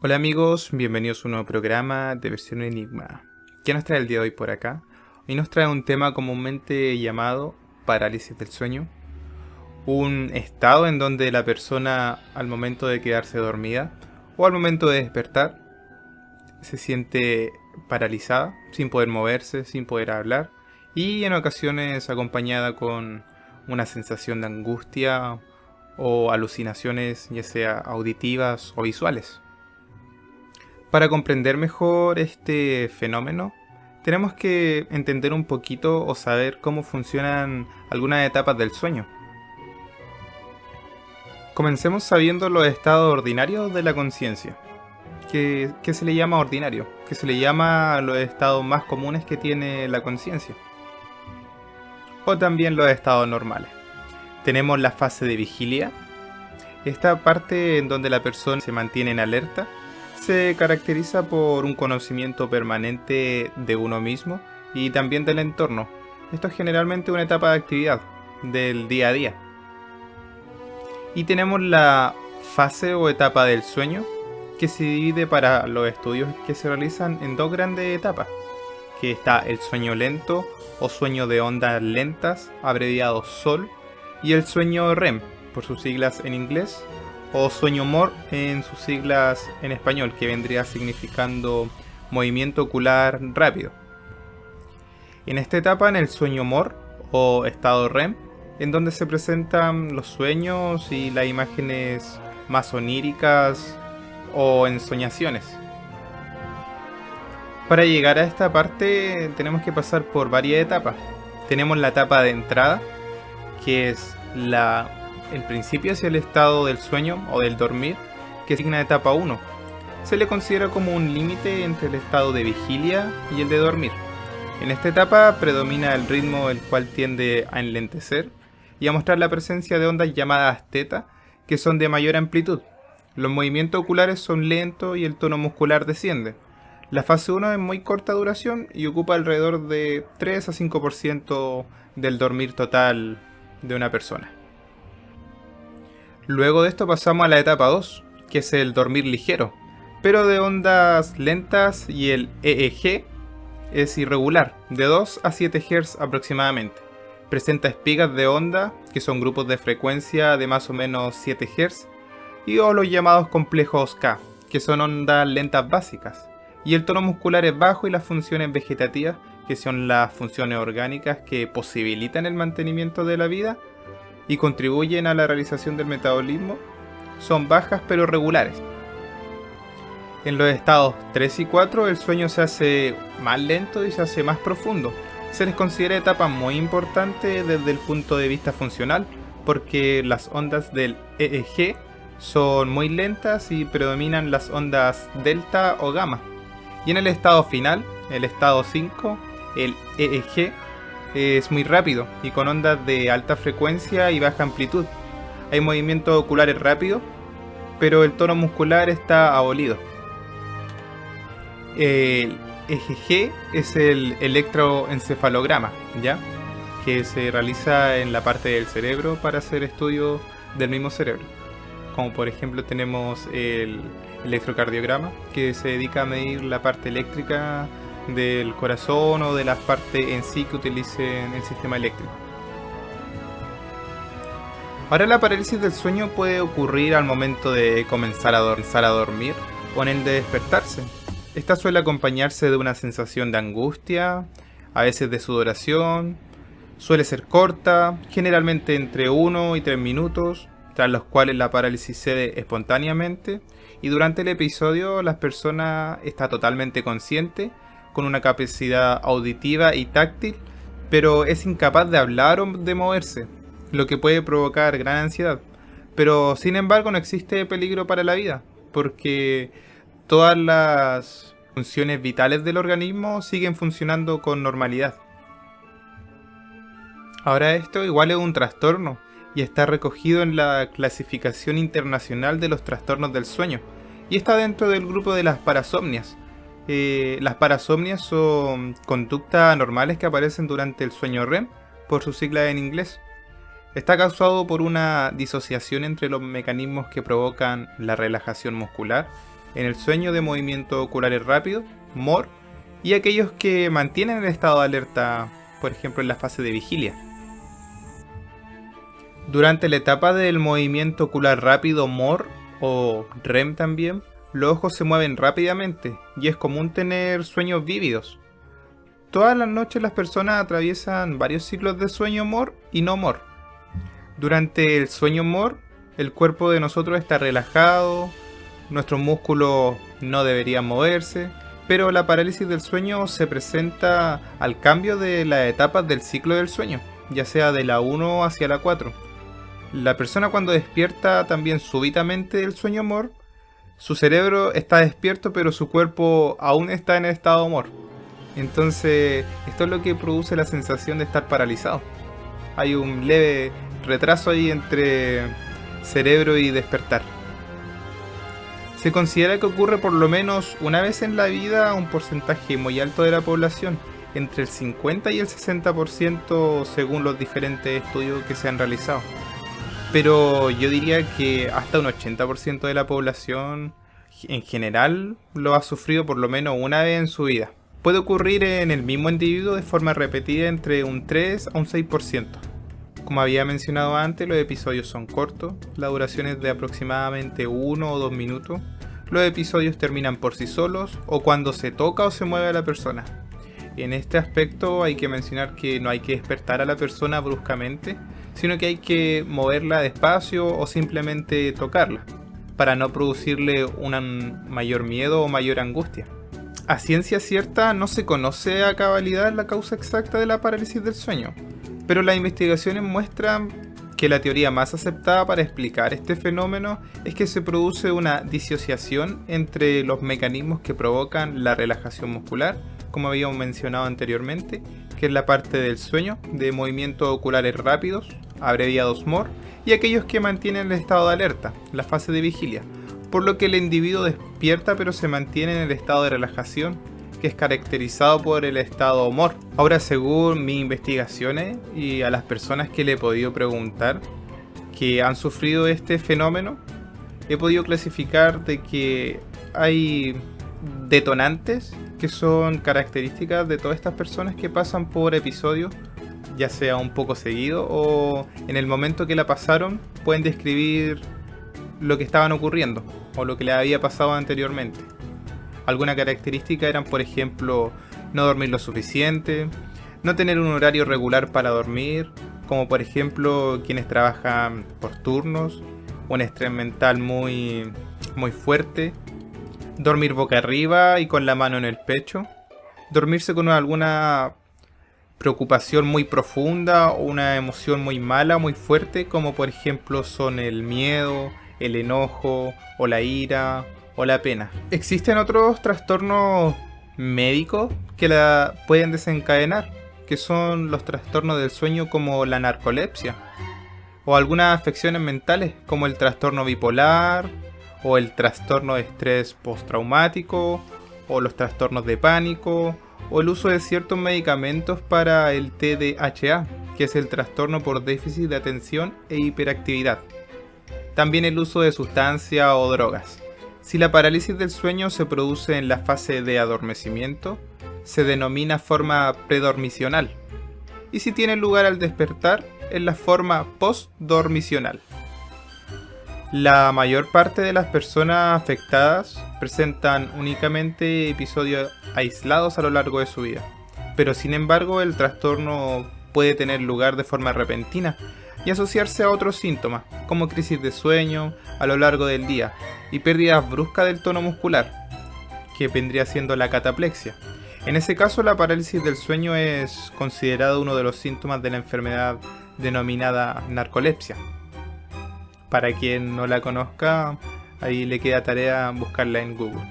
Hola amigos, bienvenidos a un nuevo programa de versión Enigma. ¿Qué nos trae el día de hoy por acá? Hoy nos trae un tema comúnmente llamado parálisis del sueño. Un estado en donde la persona al momento de quedarse dormida o al momento de despertar se siente paralizada, sin poder moverse, sin poder hablar y en ocasiones acompañada con una sensación de angustia o alucinaciones ya sea auditivas o visuales. Para comprender mejor este fenómeno, tenemos que entender un poquito o saber cómo funcionan algunas etapas del sueño. Comencemos sabiendo los estados ordinarios de la conciencia. ¿Qué se le llama ordinario? Que se le llama a los estados más comunes que tiene la conciencia. O también los estados normales. Tenemos la fase de vigilia, esta parte en donde la persona se mantiene en alerta. Se caracteriza por un conocimiento permanente de uno mismo y también del entorno. Esto es generalmente una etapa de actividad del día a día. Y tenemos la fase o etapa del sueño, que se divide para los estudios que se realizan en dos grandes etapas, que está el sueño lento o sueño de ondas lentas, abreviado SOL, y el sueño REM, por sus siglas en inglés, o sueño MOR en sus siglas en español, que vendría significando movimiento ocular rápido. En esta etapa, en el sueño MOR o estado REM, en donde se presentan los sueños y las imágenes más oníricas o ensoñaciones. Para llegar a esta parte tenemos que pasar por varias etapas. Tenemos la etapa de entrada, que es el principio hacia el estado del sueño o del dormir, que signa etapa 1. Se le considera como un límite entre el estado de vigilia y el de dormir. En esta etapa predomina el ritmo, el cual tiende a enlentecer y a mostrar la presencia de ondas llamadas teta, que son de mayor amplitud. Los movimientos oculares son lentos y el tono muscular desciende. La fase 1 es muy corta duración y ocupa alrededor de 3 a 5% del dormir total de una persona. Luego de esto pasamos a la etapa 2, que es el dormir ligero, pero de ondas lentas, y el EEG es irregular, de 2 a 7 Hz aproximadamente. Presenta espigas de onda, que son grupos de frecuencia de más o menos 7 Hz, y o los llamados complejos K, que son ondas lentas básicas. Y el tono muscular es bajo y las funciones vegetativas, que son las funciones orgánicas que posibilitan el mantenimiento de la vida y contribuyen a la realización del metabolismo, son bajas pero regulares. En los estados 3 y 4 el sueño se hace más lento y se hace más profundo. Se les considera etapas muy importantes desde el punto de vista funcional, porque las ondas del EEG son muy lentas y predominan las ondas delta o gamma. Y en el estado final, el estado 5, el EEG es muy rápido y con ondas de alta frecuencia y baja amplitud. Hay movimientos oculares rápidos, pero el tono muscular está abolido. El EEG es el electroencefalograma, ¿ya? Que se realiza en la parte del cerebro para hacer estudios del mismo cerebro. Como por ejemplo tenemos el electrocardiograma, que se dedica a medir la parte eléctrica del corazón o de las partes en sí que utilicen el sistema eléctrico. Ahora, la parálisis del sueño puede ocurrir al momento de comenzar a dormir o en el de despertarse. Esta suele acompañarse de una sensación de angustia, a veces de sudoración, suele ser corta, generalmente entre 1 y 3 minutos, tras los cuales la parálisis cede espontáneamente, y durante el episodio la persona está totalmente consciente, con una capacidad auditiva y táctil, pero es incapaz de hablar o de moverse, lo que puede provocar gran ansiedad. Pero sin embargo no existe peligro para la vida, porque todas las funciones vitales del organismo siguen funcionando con normalidad. Ahora, esto igual es un trastorno y está recogido en la clasificación internacional de los trastornos del sueño, y está dentro del grupo de las parasomnias. Las parasomnias son conductas anormales que aparecen durante el sueño REM, por su sigla en inglés. Está causado por una disociación entre los mecanismos que provocan la relajación muscular en el sueño de movimientos oculares rápidos, MOR, y aquellos que mantienen el estado de alerta, por ejemplo en la fase de vigilia. Durante la etapa del movimiento ocular rápido MOR, o REM también, los ojos se mueven rápidamente y es común tener sueños vívidos. Todas las noches las personas atraviesan varios ciclos de sueño MOR y no MOR. Durante el sueño MOR, el cuerpo de nosotros está relajado, nuestros músculos no deberían moverse, pero la parálisis del sueño se presenta al cambio de las etapas del ciclo del sueño, ya sea de la 1 hacia la 4. La persona cuando despierta también súbitamente del sueño MOR, su cerebro está despierto pero su cuerpo aún está en el estado MOR. Entonces, esto es lo que produce la sensación de estar paralizado. Hay un leve retraso ahí entre cerebro y despertar. Se considera que ocurre por lo menos una vez en la vida a un porcentaje muy alto de la población, entre el 50 y el 60% según los diferentes estudios que se han realizado. Pero yo diría que hasta un 80% de la población en general lo ha sufrido por lo menos una vez en su vida. Puede ocurrir en el mismo individuo de forma repetida entre un 3 a un 6%. Como había mencionado antes, los episodios son cortos, la duración es de aproximadamente 1 o 2 minutos. Los episodios terminan por sí solos o cuando se toca o se mueve a la persona. En este aspecto hay que mencionar que no hay que despertar a la persona bruscamente, sino que hay que moverla despacio o simplemente tocarla, para no producirle un mayor miedo o mayor angustia. A ciencia cierta no se conoce a cabalidad la causa exacta de la parálisis del sueño, pero las investigaciones muestran que la teoría más aceptada para explicar este fenómeno es que se produce una disociación entre los mecanismos que provocan la relajación muscular, como habíamos mencionado anteriormente, que es la parte del sueño de movimientos oculares rápidos, abreviados MOR, y aquellos que mantienen el estado de alerta, la fase de vigilia, por lo que el individuo despierta pero se mantiene en el estado de relajación, que es caracterizado por el estado MOR. Ahora, según mis investigaciones y a las personas que le he podido preguntar que han sufrido este fenómeno, he podido clasificar de que hay detonantes que son características de todas estas personas que pasan por episodios, ya sea un poco seguido o en el momento que la pasaron pueden describir lo que estaban ocurriendo o lo que les había pasado anteriormente. Alguna característica eran, por ejemplo, no dormir lo suficiente, no tener un horario regular para dormir, como por ejemplo quienes trabajan por turnos, un estrés mental muy fuerte, dormir boca arriba y con la mano en el pecho, dormirse con alguna preocupación muy profunda o una emoción muy mala, muy fuerte, como por ejemplo son el miedo, el enojo o la ira o la pena. Existen otros trastornos médicos que la pueden desencadenar, que son los trastornos del sueño como la narcolepsia o algunas afecciones mentales como el trastorno bipolar o el trastorno de estrés postraumático o los trastornos de pánico o el uso de ciertos medicamentos para el TDAH, que es el trastorno por déficit de atención e hiperactividad. También el uso de sustancias o drogas. Si la parálisis del sueño se produce en la fase de adormecimiento, se denomina forma predormicional. Y si tiene lugar al despertar, es la forma postdormicional. La mayor parte de las personas afectadas presentan únicamente episodios aislados a lo largo de su vida, pero sin embargo el trastorno puede tener lugar de forma repentina y asociarse a otros síntomas, como crisis de sueño a lo largo del día y pérdidas bruscas del tono muscular, que vendría siendo la cataplexia. En ese caso, la parálisis del sueño es considerado uno de los síntomas de la enfermedad denominada narcolepsia. Para quien no la conozca, ahí le queda tarea buscarla en Google.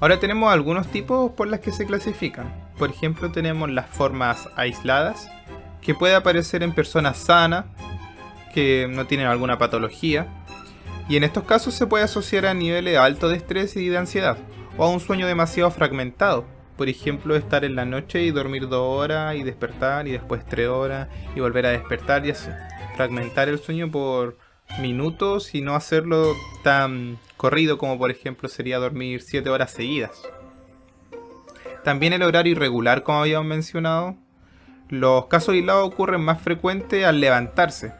Ahora tenemos algunos tipos por las que se clasifican. Por ejemplo, tenemos las formas aisladas, que puede aparecer en personas sanas, que no tienen alguna patología, y en estos casos se puede asociar a niveles altos de estrés y de ansiedad, o a un sueño demasiado fragmentado. Por ejemplo, estar en la noche y dormir 2 horas y despertar, y después 3 horas y volver a despertar y así. Fragmentar el sueño por minutos y no hacerlo tan corrido, como por ejemplo sería dormir 7 horas seguidas. También el horario irregular, como habíamos mencionado. Los casos aislados ocurren más frecuente al levantarse.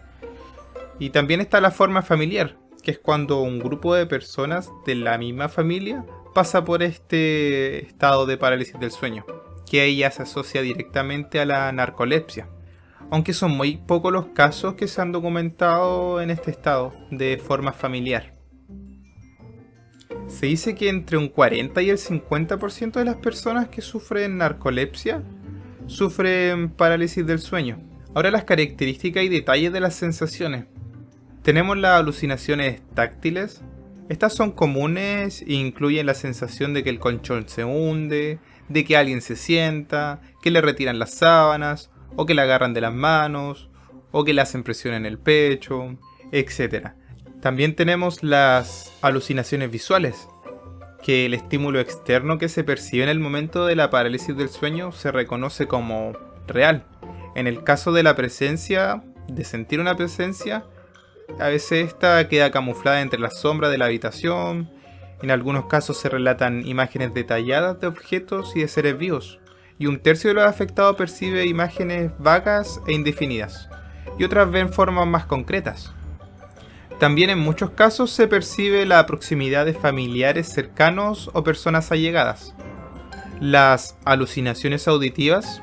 Y también está la forma familiar, que es cuando un grupo de personas de la misma familia pasa por este estado de parálisis del sueño, que ahí ya se asocia directamente a la narcolepsia. Aunque son muy pocos los casos que se han documentado en este estado de forma familiar. Se dice que entre un 40 y el 50% de las personas que sufren narcolepsia sufren parálisis del sueño. Ahora las características y detalles de las sensaciones. Tenemos las alucinaciones táctiles. Estas son comunes e incluyen la sensación de que el colchón se hunde, de que alguien se sienta, que le retiran las sábanas, o que le agarran de las manos, o que le hacen presión en el pecho, etc. También tenemos las alucinaciones visuales, que el estímulo externo que se percibe en el momento de la parálisis del sueño se reconoce como real. En el caso de la presencia, de sentir una presencia, a veces esta queda camuflada entre las sombras de la habitación. En algunos casos se relatan imágenes detalladas de objetos y de seres vivos, y un tercio de los afectados percibe imágenes vagas e indefinidas, y otras ven formas más concretas. También en muchos casos se percibe la proximidad de familiares cercanos o personas allegadas. Las alucinaciones auditivas.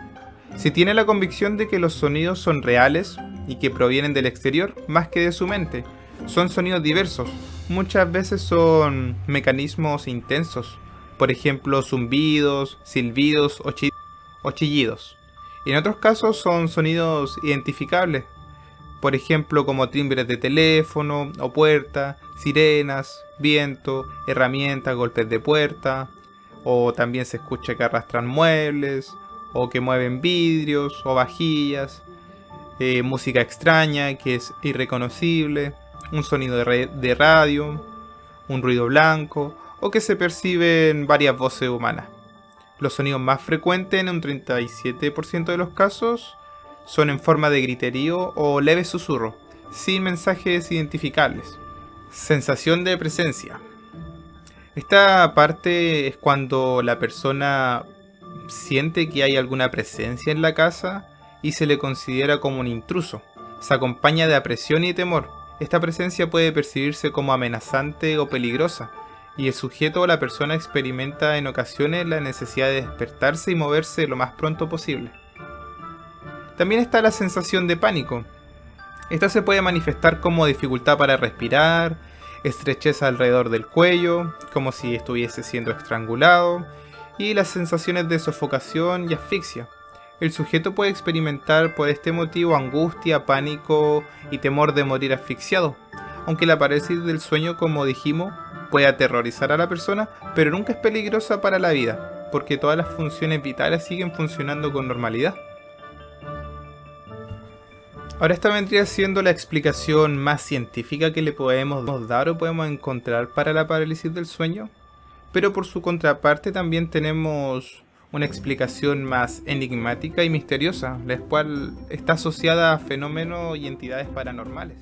Se tiene la convicción de que los sonidos son reales y que provienen del exterior más que de su mente. Son sonidos diversos, muchas veces son mecanismos intensos, por ejemplo zumbidos, silbidos o chillidos. Y en otros casos son sonidos identificables, por ejemplo como timbres de teléfono o puerta, sirenas, viento, herramientas, golpes de puerta, o también se escucha que arrastran muebles, o que mueven vidrios o vajillas, música extraña que es irreconocible, un sonido de radio, un ruido blanco, o que se perciben varias voces humanas. Los sonidos más frecuentes en un 37% de los casos son en forma de griterío o leve susurro, sin mensajes identificables. Sensación de presencia. Esta parte es cuando la persona siente que hay alguna presencia en la casa y se le considera como un intruso. Se acompaña de apresión y temor. Esta presencia puede percibirse como amenazante o peligrosa, y el sujeto o la persona experimenta en ocasiones la necesidad de despertarse y moverse lo más pronto posible. También está la sensación de pánico. Esta se puede manifestar como dificultad para respirar, estrechez alrededor del cuello, como si estuviese siendo estrangulado, y las sensaciones de sofocación y asfixia. El sujeto puede experimentar por este motivo angustia, pánico y temor de morir asfixiado, aunque la parálisis del sueño, como dijimos, puede aterrorizar a la persona, pero nunca es peligrosa para la vida, porque todas las funciones vitales siguen funcionando con normalidad. Ahora esta vendría siendo la explicación más científica que le podemos dar o podemos encontrar para la parálisis del sueño, pero por su contraparte también tenemos una explicación más enigmática y misteriosa, la cual está asociada a fenómenos y entidades paranormales.